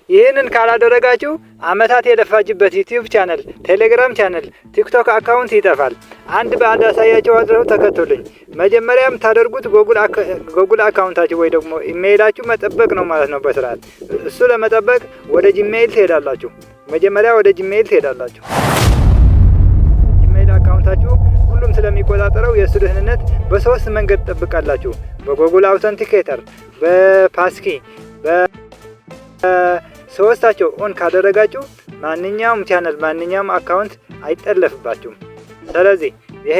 ይህንን ካላደረጋችሁ አመታት የለፋችበት ዩቲዩብ ቻናል፣ ቴሌግራም ቻናል፣ ቲክቶክ አካውንት ይጠፋል። አንድ በአንድ አሳያችኋለሁ፣ ተከተሉኝ። መጀመሪያም ታደርጉት ጎግል አካውንታችሁ ወይ ደግሞ ኢሜይላችሁ መጠበቅ ነው ማለት ነው በስርዓት። እሱ ለመጠበቅ ወደ ጂሜይል ትሄዳላችሁ። መጀመሪያ ወደ ጂሜይል ትሄዳላችሁ። ጂሜይል አካውንታችሁ ሁሉም ስለሚቆጣጠረው የእሱ ደህንነት በሶስት መንገድ ትጠብቃላችሁ። በጎግል አውተንቲኬተር፣ በፓስኪ፣ ሶስታቸው ኦን ካደረጋችሁ ማንኛውም ቻናል ማንኛውም አካውንት አይጠለፍባችሁም። ስለዚህ ይሄ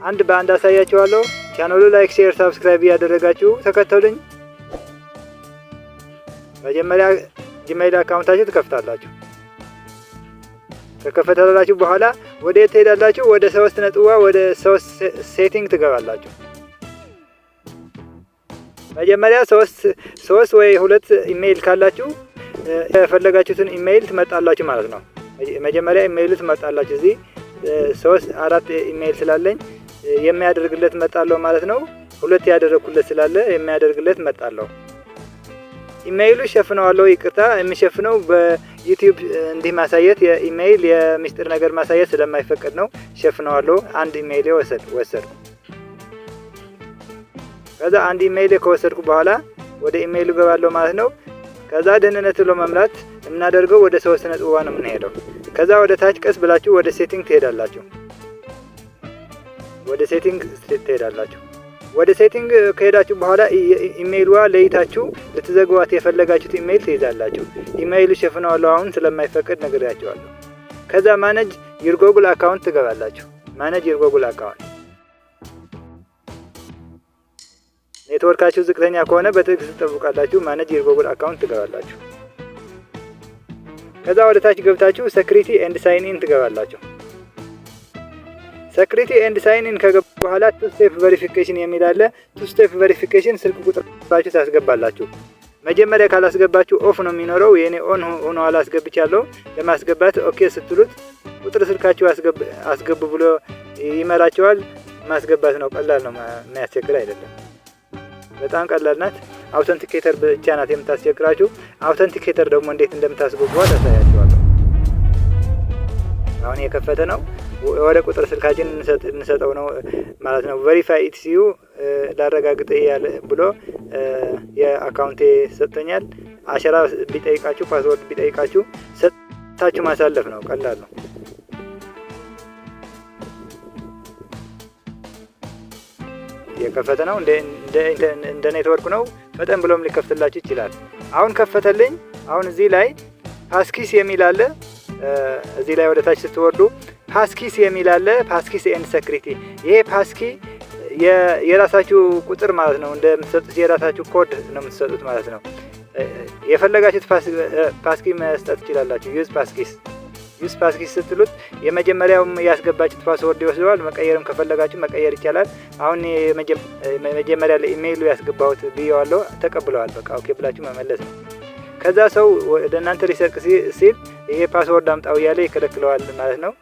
አንድ በአንድ አሳያችኋለሁ። ቻናሉ ላይክ፣ ሼር፣ ሰብስክራይብ ያደረጋችሁ ተከተሉኝ። መጀመሪያ ጂሜይል አካውንታችሁ ትከፍታላችሁ። ከከፈታላችሁ በኋላ ወደ የት ትሄዳላችሁ? ወደ 3 ነጥቧ ወደ 3 ሴቲንግ ትገባላችሁ። መጀመሪያ 3 ወይ 2 ኢሜይል ካላችሁ የፈለጋችሁትን ኢሜይል ትመጣላችሁ ማለት ነው። መጀመሪያ ኢሜይሉ ትመጣላችሁ። እዚህ 3-4 ኢሜይል ስላለኝ የሚያደርግለት መጣለሁ ማለት ነው። 2 ያደረኩለት ስላለ የሚያደርግለት መጣለሁ። ኢሜይሉ ሸፍነዋለሁ። ይቅርታ የሚሸፍነው በዩቲዩብ እንዲህ ማሳየት የኢሜይል የሚስጥር ነገር ማሳየት ስለማይፈቀድ ነው። ሸፍነዋለሁ። አንድ ኢሜይል ወሰድኩ። ከዛ አንድ ኢሜይል ከወሰድኩ በኋላ ወደ ኢሜይሉ ገባለሁ ማለት ነው። ከዛ ደህንነቱን ለመምራት የምናደርገው ወደ 3 ነጥብ ነው የምንሄደው። ከዛ ወደ ታች ቀስ ብላችሁ ወደ ሴቲንግ ትሄዳላችሁ። ወደ ሴቲንግ ከሄዳችሁ በኋላ ኢሜይልዋ ለይታችሁ ልትዘግቧት የፈለጋችሁት ኢሜይል ትይዛላችሁ። ኢሜይሉ ሸፍነዋለሁ አሁን ስለማይፈቀድ ነግሬያችኋለሁ። ከዛ ማኔጅ ዩር ጎግል አካውንት ትገባላችሁ። ማኔጅ ዩር ጎግል አካውንት ኔትወርካችሁ ዝቅተኛ ከሆነ በትዕግስት ትጠብቃላችሁ። ማኔጅ ዩር ጎግል አካውንት ትገባላችሁ። ከዛ ወደ ታች ገብታችሁ ሴኩሪቲ ኤንድ ሳይን ኢን ትገባላችሁ። ሴኩሪቲ ኤንድ ሳይን ኢን ከገባ በኋላ ቱ ስቴፕ ቬሪፊኬሽን የሚል አለ። ቱ ስቴፕ ቬሪፊኬሽን ስልክ ቁጥራችሁ ታስገባላችሁ። መጀመሪያ ካላስገባችሁ ኦፍ ነው የሚኖረው። የኔ ኦን ሆኖ አላስገብቻለሁ። ለማስገባት ኦኬ ስትሉት ቁጥር ስልካችሁ አስገቡ ብሎ ይመራችኋል። ማስገባት ነው። ቀላል ነው፣ የሚያስቸግር አይደለም። በጣም ቀላል ናት። አውተንቲኬተር ብቻ ናት የምታስቸግራችሁ። አውተንቲኬተር ደግሞ እንዴት እንደምታስገቡ አሳያችኋለሁ። አሁን የከፈተ ነው። ወደ ቁጥር ስልካችን እንሰጠው ነው ማለት ነው። ቬሪፋይ ኢትስ ዩ ላረጋግጥ ያለ ብሎ የአካውንቴ ሰጥቶኛል። አሸራ ቢጠይቃችሁ ፓስወርድ ቢጠይቃችሁ ሰጥታችሁ ማሳለፍ ነው። ቀላል ነው። የከፈተ ነው። እንደ ኔትወርክ ነው። ፈጠን ብሎም ሊከፍትላችሁ ይችላል። አሁን ከፈተልኝ። አሁን እዚህ ላይ ፓስኪስ የሚል አለ። እዚህ ላይ ወደ ታች ስትወርዱ ፓስኪስ የሚል አለ። ፓስኪስ ኤንድ ሴኩሪቲ። ይሄ ፓስኪ የራሳችሁ ቁጥር ማለት ነው። እንደምትሰጡት የራሳችሁ ኮድ ነው የምትሰጡት ማለት ነው። የፈለጋችሁት ፓስኪ መስጠት ትችላላችሁ። ዩዝ ፓስኪስ ስትሉት የመጀመሪያውም ያስገባችሁት ፓስወርድ ይወስደዋል። መቀየርም ከፈለጋችሁ መቀየር ይቻላል። አሁን መጀመሪያ ለኢሜይሉ ያስገባሁት ብየዋለሁ። ተቀብለዋል። በቃ ኦኬ ብላችሁ መመለስ ነው። ከዛ ሰው ወደ እናንተ ሊሰርቅ ሲል ይሄ ፓስወርድ አምጣው እያለ ይከለክለዋል ማለት ነው።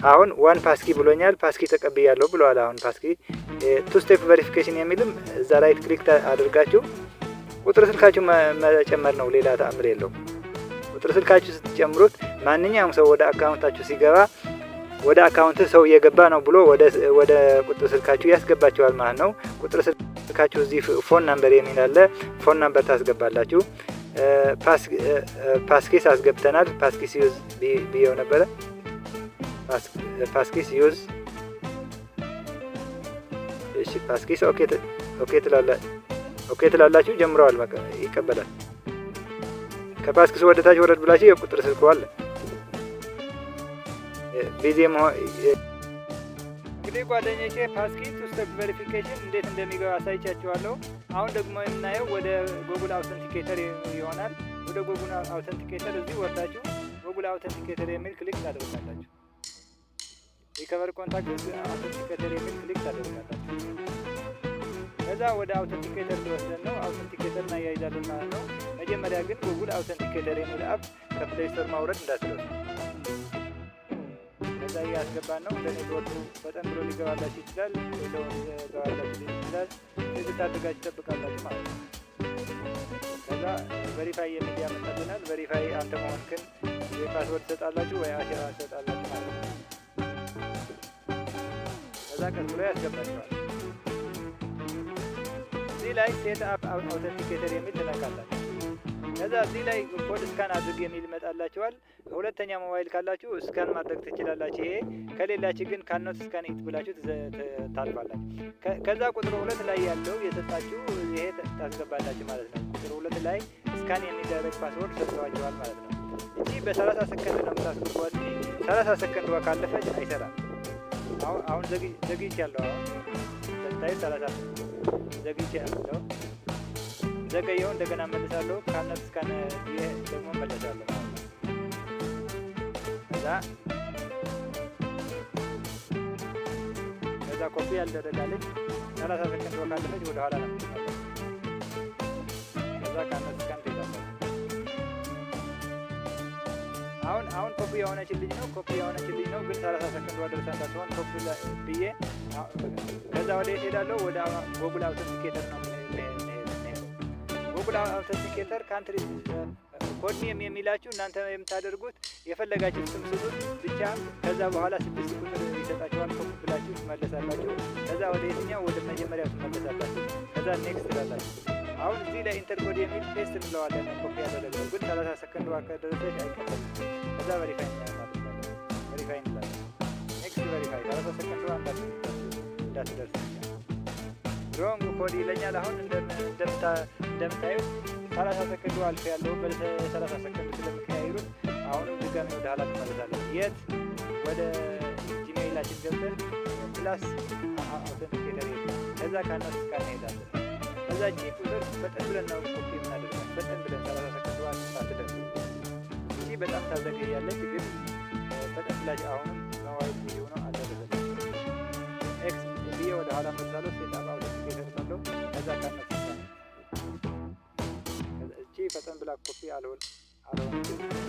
አሁን ዋን ፓስኪ ብሎኛል። ፓስኪ ተቀብያለሁ ብለዋል። አሁን ፓስኪ ቱ ስቴፕ ቬሪፊኬሽን የሚልም እዛ ላይ ክሊክ አድርጋችሁ ቁጥር ስልካችሁ መጨመር ነው። ሌላ ተአምር የለው። ቁጥር ስልካችሁ ስትጨምሩት ማንኛውም ሰው ወደ አካውንታችሁ ሲገባ ወደ አካውንት ሰው እየገባ ነው ብሎ ወደ ቁጥር ስልካችሁ ያስገባችኋል ማለት ነው። ቁጥር ስልካችሁ እዚህ ፎን ናምበር የሚል አለ። ፎን ናምበር ታስገባላችሁ። ፓስኪስ አስገብተናል። ፓስኪስ ዩዝ ብየው ነበረ። ፓስኪስ ዩዝ። እሺ ፓስኪስ ኦኬ ትላላችሁ። ጀምረዋል። በቃ ይቀበላል። ከፓስኪስ ወደ ታች ወረድ ብላችሁ የቁጥር ስልኩ አለ። ቢዚ እንግዲህ ጓደኞቼ ፓስኪ ቱ ስቴፕ ቬሪፊኬሽን እንዴት እንደሚገባ አሳይቻችኋለሁ። አሁን ደግሞ የምናየው ወደ ጎግል አውተንቲኬተር ይሆናል። ወደ ጎግል አውተንቲኬተር እዚህ ወርዳችሁ ጎግል አውተንቲኬተር የሚል ክሊክ ታደርጋላችሁ። ሪከቨር ኮንታክት አውተንቲኬተር የሚል ክሊክ ታደርጋላችሁ። ከዛ ወደ አውተንቲኬተር ሊወስደን ነው። አውተንቲኬተር እናያይዛለን ማለት ነው። መጀመሪያ ግን ጎግል አውተንቲኬተር የሚል አፕ ከፕሌይ ስቶር ማውረድ እንዳትረሱ። ከዛ ያስገባን ነው። ለኔትወርኩ በጣም ብሎ ሊገባላችሁ ይችላል። ሊገባላችሁ ይችላል። እዚህ ታደርጋችሁ ተጠብቃላችሁ ማለት ነው። ከዛ ቬሪፋይ የሚል ያመጣልናል። ቬሪፋይ አንተ መሆንክን የፓስወርድ ትሰጣላችሁ ወይ አሸራ ትሰጣላችሁ ማለት ነው። ከዛ ቀስ ብሎ ያስገባቸዋል። እዚህ ላይ ሴት አፕ አውተንቲኬተር የሚል ትነካላችሁ። ከዛ እዚህ ላይ ኮድ ስካን አድርግ የሚል ይመጣላችኋል። ሁለተኛ ሞባይል ካላችሁ ስካን ማድረግ ትችላላችሁ። ይሄ ከሌላችሁ ግን ካኖት ስካን ኢት ብላችሁ ታልፋላችሁ። ከዛ ቁጥር 2 ላይ ያለው የሰጣችሁ ይሄ ታስገባላችሁ ማለት ነው። ቁጥር 2 ላይ ስካን የሚደረግ ፓስወርድ ሰጥቷችኋል ማለት ነው። እንጂ በ30 ሰከንድ ነው የምታስገቡት። 30 ሰከንድ ካለፈች አይሰራም። አሁን ዘግይቻለሁ። አሁን ታዩ 30 ዘግይቻለሁ። ዘገየው እንደገና መልሳለሁ። ካነት ስካን ይሄ ደግሞ መልሳለሁ ማለት ነው። ከዛ ኮፒ ያልደረጋለች 30 ሰከንድ ካለፈች ወደ ኋላ ነው። ከዛ ካነት ስካን ትይዛለች። አሁን ኮፒ የሆነችልኝ ነው ግን 30 ሰከንድ ወደርሳ እንዳትሆን ኮፒ ብዬ ከዛ ወደ ሄዳለሁ። ወደ ጉግል አውተንቲኬተር ነው ጉግል አውተንቲኬተር ካንትሪ ኮድ ኔም የሚላችሁ እናንተ የምታደርጉት የፈለጋችሁት ስም ስጡት ብቻ። ከዛ በኋላ 6 ቁጥር ይሰጣችኋል። ኮፒ ብላችሁ ትመለሳላችሁ። ከዛ ወደ የትኛው ወደ መጀመሪያው ትመለሳላችሁ። ከዛ ኔክስት ትላላችሁ። አሁን እዚህ ላይ ኢንተር ኮድ የሚል ፔስት እንለዋለን። ኮፒ ያደረገው ግን 30 ሰከንድ ከደረሰች አይቀበልም። ከዛ ቬሪፋይ እንላለን። ኔክስት ቬሪፋይ 30 ሰከንድ እንዳትደርስ ሮንግ ኮድ ይለኛል። አሁን እንደምታዩት 30 ሰከንዱ አልፎ ያለው በ30 ሰከንድ ስለሚቀያይሩት አሁንም ድጋሚ ወደ ኋላ ትመለሳለን። የት ወደ ጂሜይላችን ገብተን ፕላስ አውተንቲኬተር ይላል። ከዛ ካናት ስካን እንሄዳለን። ከዛ እቺ ቁጥር በጣም ብለን ነው ኮፒ የምናደርጋት። በጣም ብለን 30 ሰከንዱ ሳትደርስ እቺ በጣም ታዘገያለች። ግን በጣም ብላችሁ አሁንም ሞባይል ቪዲዮ ነው አደረሰች። ኤክስ ብዬ ወደ ኋላ መጣለሁ። ሴት አባ አውተንቲኬተር ሰለው ከዛ ካናት ስካን እቺ ፈጠን ብላ ኮፒ አልሆን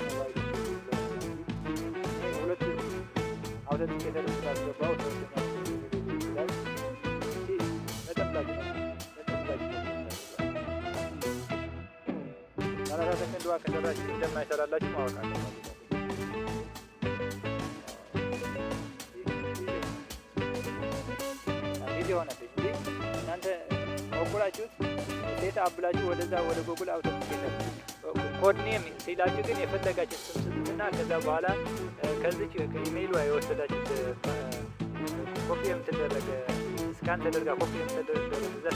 ሞባይል ሁለቱ አውተንቲኬተር ስላስገባው ላይ እቺ በጣም ብላችሁ 30 ሰከንድ ከሰራችሁ እንደማይሰራላችሁ ማወቅ አለባችሁ። ጊዜ ሆነብኝ እንጂ እናንተ ሞክራችሁት ሴት አብላችሁ ወደዛ ወደ ጉግል አውተንቲኬተር ኮድ ኔም ሲላችሁ ግን የፈለጋችሁ ስም ስጡና ከዛ በኋላ ከዚች ከኢሜይሉ የወሰዳችሁት ኮፒ የምትደረግ ስካን ተደርጋ ኮፒ የምትደረግ እዛ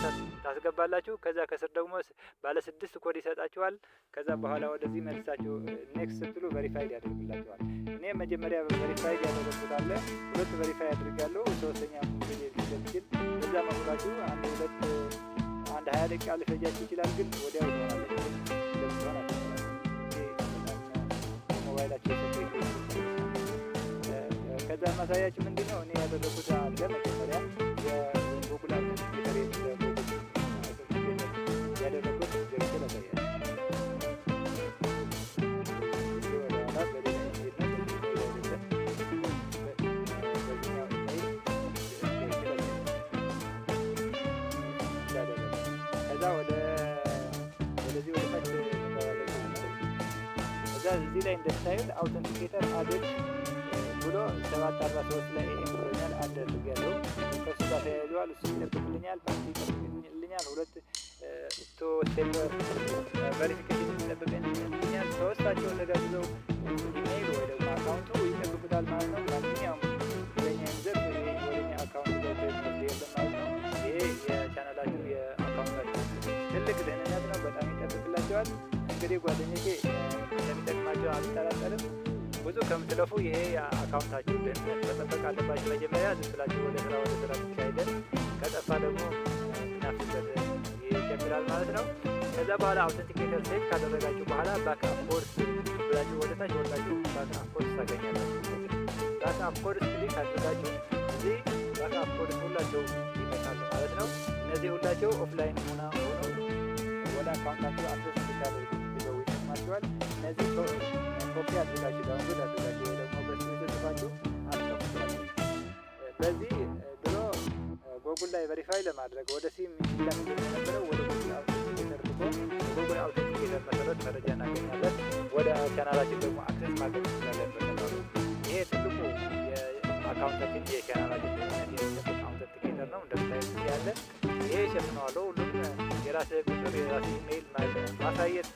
ታስገባላችሁ። ከዛ ከስር ደግሞ ባለ 6 ኮድ ይሰጣችኋል። ከዛ በኋላ ወደዚህ መልሳችሁ ኔክስት ስትሉ ቬሪፋይድ ያደርግላችኋል። እኔ መጀመሪያ ቬሪፋይድ ያደረግኩት አለ 2 ቬሪፋይ አድርጋለሁ። ሶስተኛ ስለሚችል በዛ መሙላችሁ አንድ 20 ደቂቃ ሊፈጃችሁ ይችላል። ግን ወዲያው ይሆናል። ሞባይላችሁ ከዛ ማሳያችሁ ምንድነው እኔ ያደረኩት አለ መጀመሪያ የጉግል አውተንቲኬተር ያደረኩት ጀርሶ ለታያችሁ ከዛ ወደዚህ ወደ ታች ከዛ እዚህ ላይ እንደምታዩት አውተንቲኬተር አድርግ ብሎ 743 ላይ ብሎኛል። አደርጋለሁ ከሱ ጋር ተያይዟል። እሱ ይጠብቅልኛል፣ ፓርቲ ይጠብቅልኛል። 2 ስቴፕ ቬሪፊኬሽን ይጠብቅልኛል። ሶስታቸው ተጋግዘው ኢሜይል ወይ ደግሞ አካውንቱ ይጠብቁታል ማለት ነው። ማንኛውም የኛን ዘርፍ ወደኛ አካውንት ገብቶ የሚወስድ የለም ማለት ነው። ይሄ የቻናላችሁ የአካውንታችሁ ትልቅ ደህንነት ነው። በጣም ይጠብቅላቸዋል። እንግዲህ ጓደኞቼ እንደሚጠቅማቸው አልጠራጠርም። ብዙ ከምትለፉ ይሄ አካውንታችሁ ደህንነት መጠበቅ አለባችሁ። መጀመሪያ ዝም ብላችሁ ወደ ስራ ሲካሄደን ከጠፋ ደግሞ ናፍበት ይቸግራል ማለት ነው። ከዛ በኋላ አውተንቲኬተር ሴት ካደረጋችሁ በኋላ ባክአፕ ኮርስ ብላችሁ ወደ ታች ወጣችሁ ባክአፕ ኮርስ ታገኛላችሁ። ባክአፕ ኮርስ ክሊክ አድርጋችሁ እዚህ ባክአፕ ኮርስ ሁላቸው ይመጣሉ ማለት ነው። እነዚህ ሁላቸው ኦፍላይን ሆነው ወደ አካውንታችሁ አክሰስ እንድታደርጉ ይጠቅማችኋል። እነዚህ ኮፒ አድርጋችሁ ዳውንሎድ አድርጋችሁ ወይ ደግሞ በስክሪን ጽፋችሁ አስቀምጡላችሁ። በዚህ ድሮ ጉግል ላይ ቬሪፋይ ለማድረግ ወደ ሲም የሚላክ የነበረው ወደ ጉግል አውተንቲኬተር አድርጎ ጉግል አውተንቲኬተር መሰረት መረጃ እናገኛለን። ወደ ቻናላችን ደግሞ አክሰስ ማድረግ እንችላለን በቀላሉ። ይሄ ትልቁ የአካውንታችን የቻናላችን የሚሰጥ አውተንቲኬተር ነው። እንደምታዩት ያለ ይሄ ሸፍነዋለሁ። ሁሉም የራስ ቁጥር የራስ ኢሜይል ማሳየት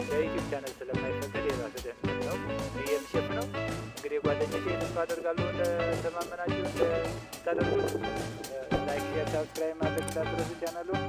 ለዩቲዩብ ቻናል ስለማይፈቀድ የራስ ደህንነት ነው የሚሸፍነው። እንግዲህ ጓደኞቼ ተስፋ አደርጋለሁ እንደተማመናችሁ እንደምታደርጉት። ላይክ፣ ሼር፣ ሳብስክራይብ ማድረግ እንዳትረሱ ቻናሉን።